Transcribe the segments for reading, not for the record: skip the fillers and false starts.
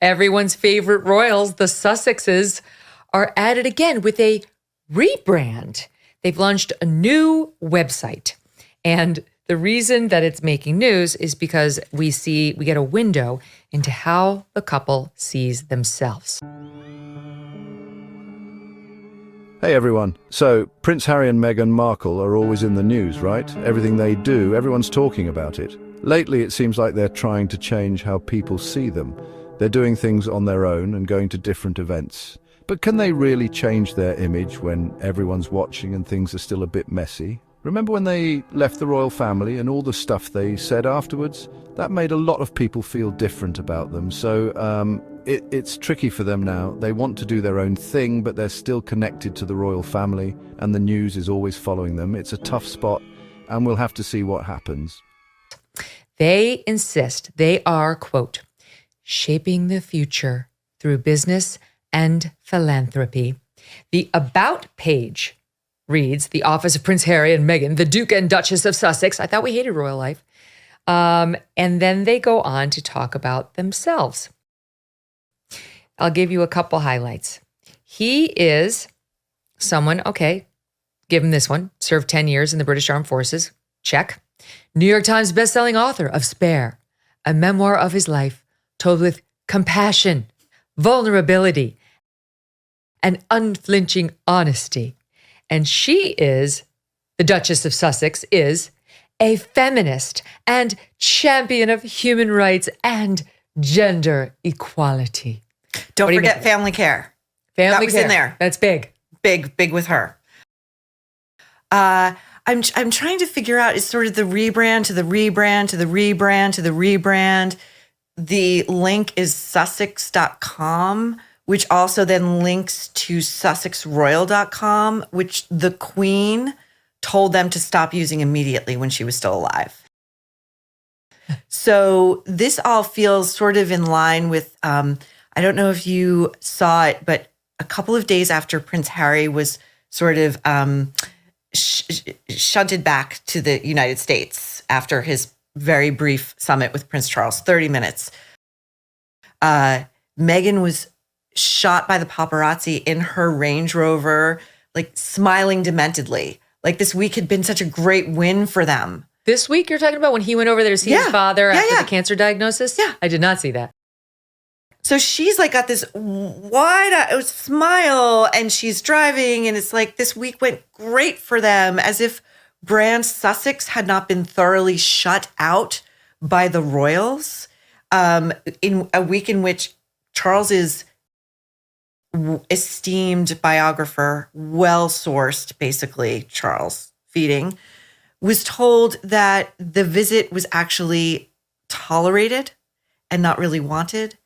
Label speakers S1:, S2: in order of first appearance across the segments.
S1: Everyone's favorite royals, the Sussexes, are at it again with a rebrand. They've launched a new website. And the reason that it's making news is because we get a window into how the couple sees themselves.
S2: Hey everyone. So, Prince Harry and Meghan Markle are always in the news, right? Everything they do, everyone's talking about it. Lately, it seems like they're trying to change how people see them. They're doing things on their own and going to different events. But can they really change their image when everyone's watching and things are still a bit messy? Remember when they left the royal family and all the stuff they said afterwards? That made a lot of people feel different about them. So it's tricky for them now. They want to do their own thing, but they're still connected to the royal family, and the news is always following them. It's a tough spot, and we'll have to see what happens.
S1: They insist they are, quote, shaping the future through business and philanthropy. The About page reads, the office of Prince Harry and Meghan, the Duke and Duchess of Sussex. I thought we hated royal life. And then they go on to talk about themselves. I'll give you a couple highlights. He is someone, okay, give him this one, served 10 years in the British Armed Forces, check. New York Times bestselling author of Spare, a memoir of his life told with compassion, vulnerability, and unflinching honesty. And she is, the Duchess of Sussex, is a feminist and champion of human rights and gender equality.
S3: Don't forget family care.
S1: Family
S3: that was
S1: care.
S3: In there.
S1: That's big.
S3: Big with her. I'm trying to figure out, it's sort of the rebrand to the rebrand to the rebrand to the rebrand. The link is sussex.com, which also then links to sussexroyal.com, which the Queen told them to stop using immediately when she was still alive. So this all feels sort of in line with, I don't know if you saw it, but a couple of days after Prince Harry was sort of shunted back to the United States after his very brief summit with Prince Charles, 30 minutes, Megyn was shot by the paparazzi in her Range Rover, like smiling dementedly. Like this week had been such a great win for them.
S1: This week you're talking about when he went over there to see his father after the cancer diagnosis?
S3: Yeah.
S1: I did not see that.
S3: So she's like got this wide smile and she's driving and it's like this week went great for them, as if Brand Sussex had not been thoroughly shut out by the royals. In a week in which Charles's esteemed biographer, well-sourced, basically, Charles Feeding, was told that the visit was actually tolerated and not really wanted,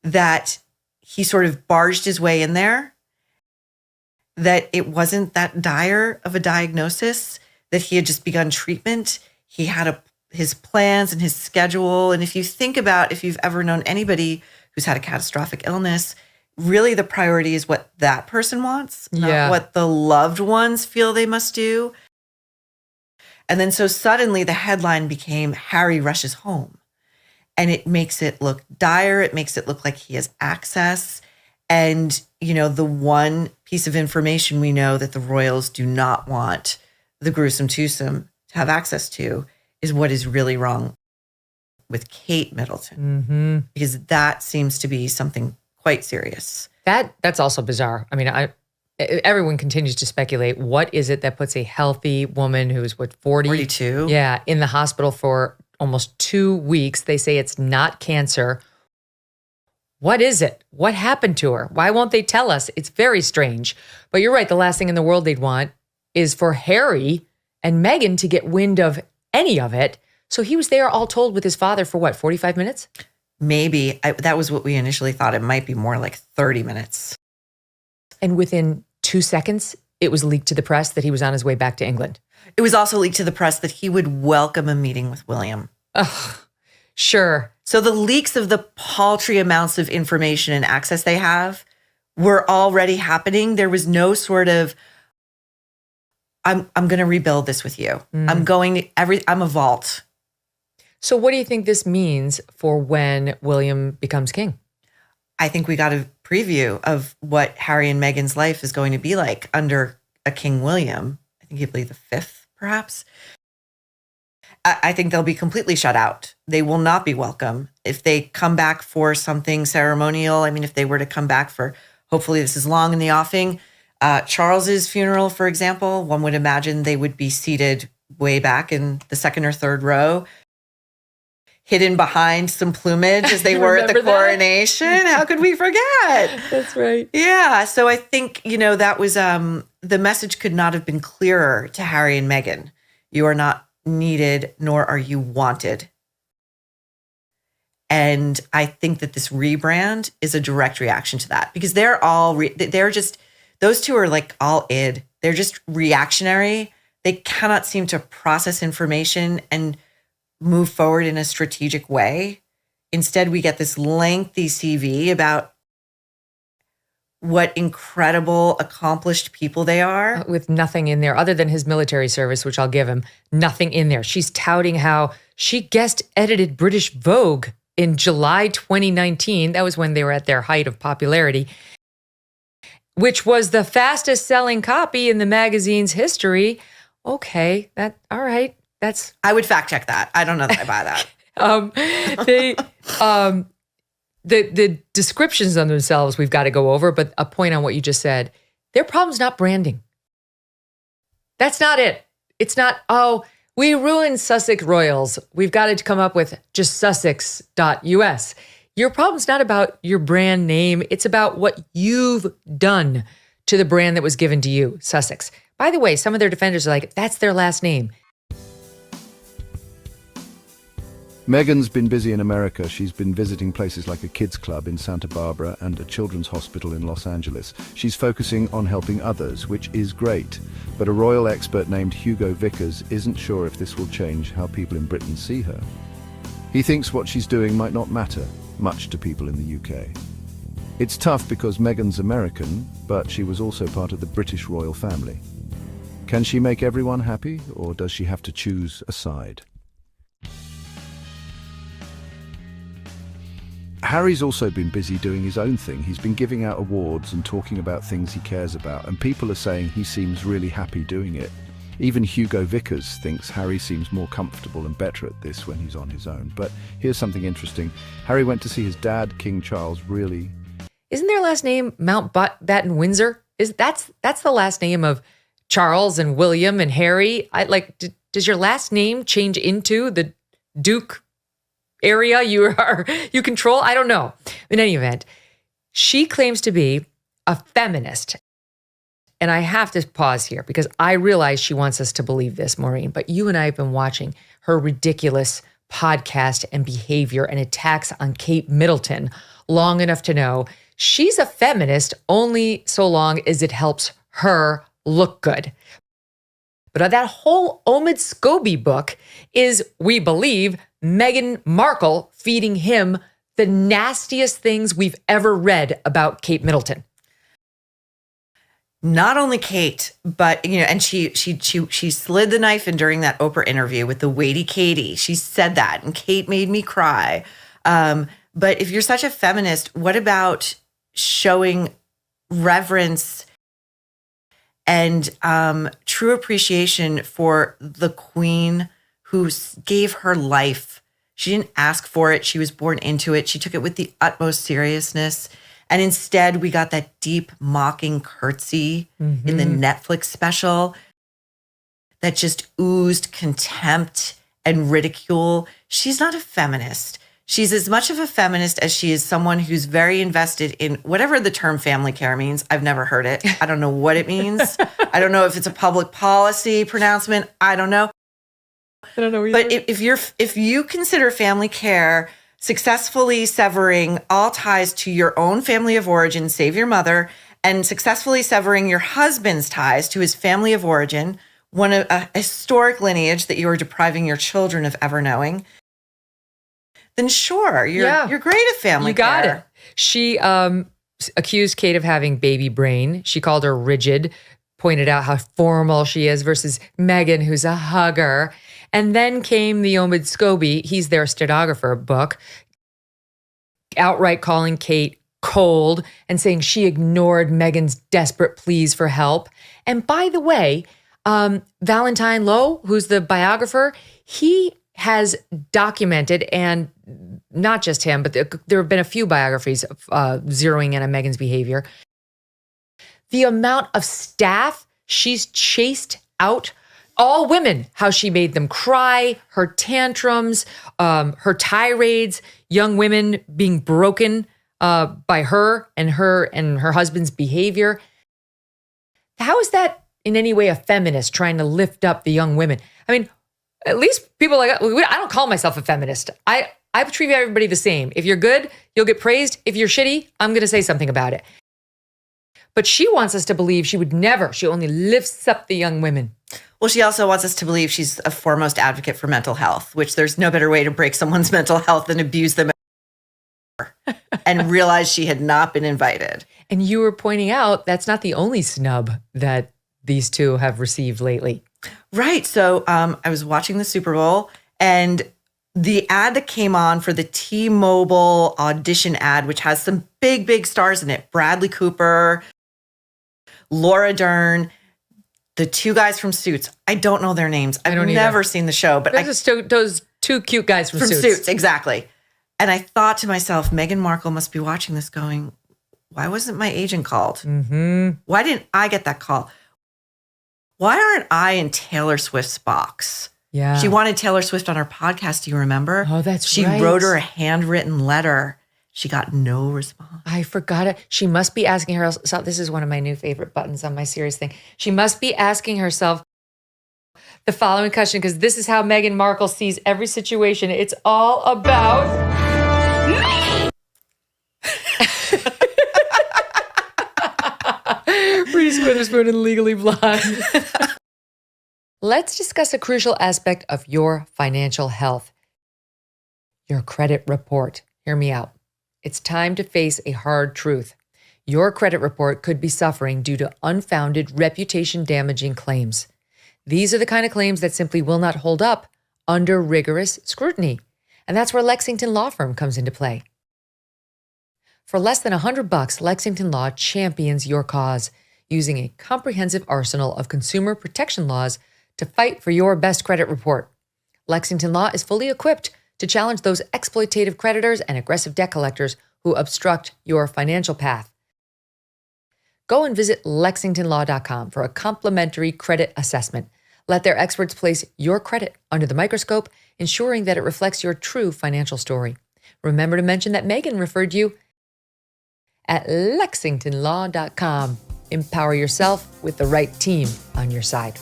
S3: that he sort of barged his way in there, that it wasn't that dire of a diagnosis, that he had just begun treatment. He had his plans and his schedule. And if you think about, if you've ever known anybody who's had a catastrophic illness, really the priority is what that person wants, not what the loved ones feel they must do. And then so suddenly the headline became Harry rushes home. And it makes it look dire. It makes it look like he has access. And, you know, the one piece of information we know that the royals do not want the gruesome twosome to have access to is what is really wrong with Kate Middleton, because that seems to be something quite serious.
S1: That's also bizarre. I mean, everyone continues to speculate, what is it that puts a healthy woman who's 42? Yeah, in the hospital for almost 2 weeks. They say it's not cancer. What is it? What happened to her? Why won't they tell us? It's very strange. But you're right, the last thing in the world they'd want is for Harry and Meghan to get wind of any of it. So he was there all told with his father for what, 45 minutes?
S3: Maybe. That was what we initially thought. It might be more like 30 minutes.
S1: And within 2 seconds, it was leaked to the press that he was on his way back to England.
S3: It was also leaked to the press that he would welcome a meeting with William.
S1: Ugh, sure.
S3: So the leaks of the paltry amounts of information and access they have were already happening. There was no sort of, I'm going to rebuild this with you. I'm a vault.
S1: So what do you think this means for when William becomes king?
S3: I think we got a preview of what Harry and Meghan's life is going to be like under a King William. I think he'd be the fifth, perhaps. I think they'll be completely shut out. They will not be welcome. If they come back for something ceremonial, I mean, if they were to come back for, hopefully this is long in the offing, Charles's funeral, for example, one would imagine they would be seated way back in the second or third row, hidden behind some plumage as they were at the coronation. How could we forget?
S1: That's right.
S3: Yeah. So I think, that was, the message could not have been clearer to Harry and Meghan. You are not needed, nor are you wanted. And I think that this rebrand is a direct reaction to that, because they're just, those two are like all id. They're just reactionary. They cannot seem to process information and move forward in a strategic way. Instead, we get this lengthy CV about what incredible, accomplished people they are.
S1: With nothing in there other than his military service, which I'll give him, nothing in there. She's touting how she guest edited British Vogue in July 2019. That was when they were at their height of popularity, which was the fastest selling copy in the magazine's history. Okay, all right.
S3: I would fact check that. I don't know that I buy
S1: that. The descriptions on themselves we've got to go over, but a point on what you just said. Their problem's not branding. That's not it. It's not, we ruined Sussex Royals. We've got to come up with just Sussex.us. Your problem's not about your brand name. It's about what you've done to the brand that was given to you, Sussex. By the way, some of their defenders are like, that's their last name.
S2: Meghan's been busy in America. She's been visiting places like a kids club in Santa Barbara and a children's hospital in Los Angeles. She's focusing on helping others, which is great. But a royal expert named Hugo Vickers isn't sure if this will change how people in Britain see her. He thinks what she's doing might not matter much to people in the UK. It's tough because Meghan's American, but she was also part of the British royal family. Can she make everyone happy, or does she have to choose a side? Harry's also been busy doing his own thing. He's been giving out awards and talking about things he cares about, and people are saying he seems really happy doing it. Even Hugo Vickers thinks Harry seems more comfortable and better at this when he's on his own. But here's something interesting. Harry went to see his dad, King Charles, really...
S1: Isn't their last name Mountbatten Windsor? That's the last name of Charles and William and Harry? Does your last name change into the Duke area you control? I don't know. In any event, she claims to be a feminist. And I have to pause here because I realize she wants us to believe this, Maureen, but you and I have been watching her ridiculous podcast and behavior and attacks on Kate Middleton long enough to know she's a feminist only so long as it helps her look good. But that whole Omid Scobie book is, we believe, Meghan Markle feeding him the nastiest things we've ever read about Kate Middleton.
S3: Not only Kate, but and she slid the knife in during that Oprah interview with the weighty Katie. She said that, and Kate made me cry. But if you're such a feminist, what about showing reverence and true appreciation for the Queen who gave her life? She didn't ask for it. She was born into it. She took it with the utmost seriousness. And instead, we got that deep mocking curtsy in the Netflix special that just oozed contempt and ridicule. She's not a feminist. She's as much of a feminist as she is someone who's very invested in whatever the term family care means. I've never heard it. I don't know what it means. I don't know if it's a public policy pronouncement. I don't know.
S1: I don't know either.
S3: But if you consider family care successfully severing all ties to your own family of origin, save your mother, and successfully severing your husband's ties to his family of origin, a historic lineage that you are depriving your children of ever knowing, then sure, you're great at family care.
S1: You got it. She accused Kate of having baby brain. She called her rigid, pointed out how formal she is versus Meghan, who's a hugger. And then came the Omid Scobie, he's their stenographer book, outright calling Kate cold and saying she ignored Meghan's desperate pleas for help. And by the way, Valentine Lowe, who's the biographer, he has documented, and not just him, but there have been a few biographies zeroing in on Meghan's behavior. The amount of staff she's chased out, all women, how she made them cry, her tantrums, her tirades, young women being broken by her and her husband's behavior. How is that in any way a feminist trying to lift up the young women? I mean, at least people like, I don't call myself a feminist. I treat everybody the same. If you're good, you'll get praised. If you're shitty, I'm going to say something about it. But she wants us to believe she would never. She only lifts up the young women.
S3: Well, she also wants us to believe she's a foremost advocate for mental health, which there's no better way to break someone's mental health than abuse them and realize she had not been invited.
S1: And you were pointing out that's not the only snub that these two have received lately.
S3: Right. So I was watching the Super Bowl, and the ad that came on for the T-Mobile audition ad, which has some big, big stars in it, Bradley Cooper, Laura Dern, the two guys from Suits. I don't know their names. I've never seen the show, but
S1: those two cute guys from Suits.
S3: Exactly. And I thought to myself, Meghan Markle must be watching this going, why wasn't my agent called?
S1: Mm-hmm.
S3: Why didn't I get that call? Why aren't I in Taylor Swift's box?
S1: Yeah.
S3: She wanted Taylor Swift on her podcast. Do you remember?
S1: Oh, that's
S3: She
S1: right.
S3: wrote her a handwritten letter. She got no response.
S1: I forgot it. She must be asking herself, this is one of my new favorite buttons on my series thing. She must be asking herself the following question, because this is how Meghan Markle sees every situation. It's all about me. Reese Witherspoon and Legally Blonde. Let's discuss a crucial aspect of your financial health. Your credit report. Hear me out. It's time to face a hard truth. Your credit report could be suffering due to unfounded, reputation-damaging claims. These are the kind of claims that simply will not hold up under rigorous scrutiny. And that's where Lexington Law Firm comes into play. For less than $100, Lexington Law champions your cause, using a comprehensive arsenal of consumer protection laws to fight for your best credit report. Lexington Law is fully equipped to challenge those exploitative creditors and aggressive debt collectors who obstruct your financial path. Go and visit lexingtonlaw.com for a complimentary credit assessment. Let their experts place your credit under the microscope, ensuring that it reflects your true financial story. Remember to mention that Megyn referred you at lexingtonlaw.com. Empower yourself with the right team on your side.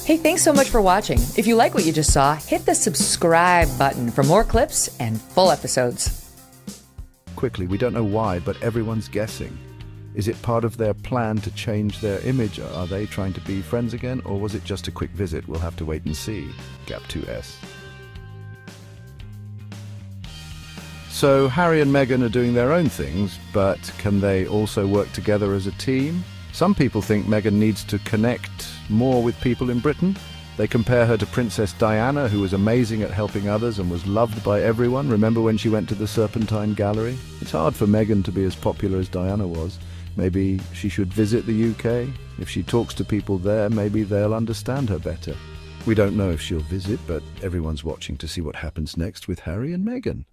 S1: Hey, thanks so much for watching. If you like what you just saw, hit the subscribe button for more clips and full episodes.
S2: Quickly, we don't know why, but everyone's guessing. Is it part of their plan to change their image? Are they trying to be friends again, or was it just a quick visit? We'll have to wait and see. Gap 2S. So Harry and Meghan are doing their own things, but can they also work together as a team? Some people think Meghan needs to connect more with people in Britain. They compare her to Princess Diana, who was amazing at helping others and was loved by everyone. Remember when she went to the Serpentine Gallery? It's hard for Meghan to be as popular as Diana was. Maybe she should visit the UK. If she talks to people there, maybe they'll understand her better. We don't know if she'll visit, but everyone's watching to see what happens next with Harry and Meghan.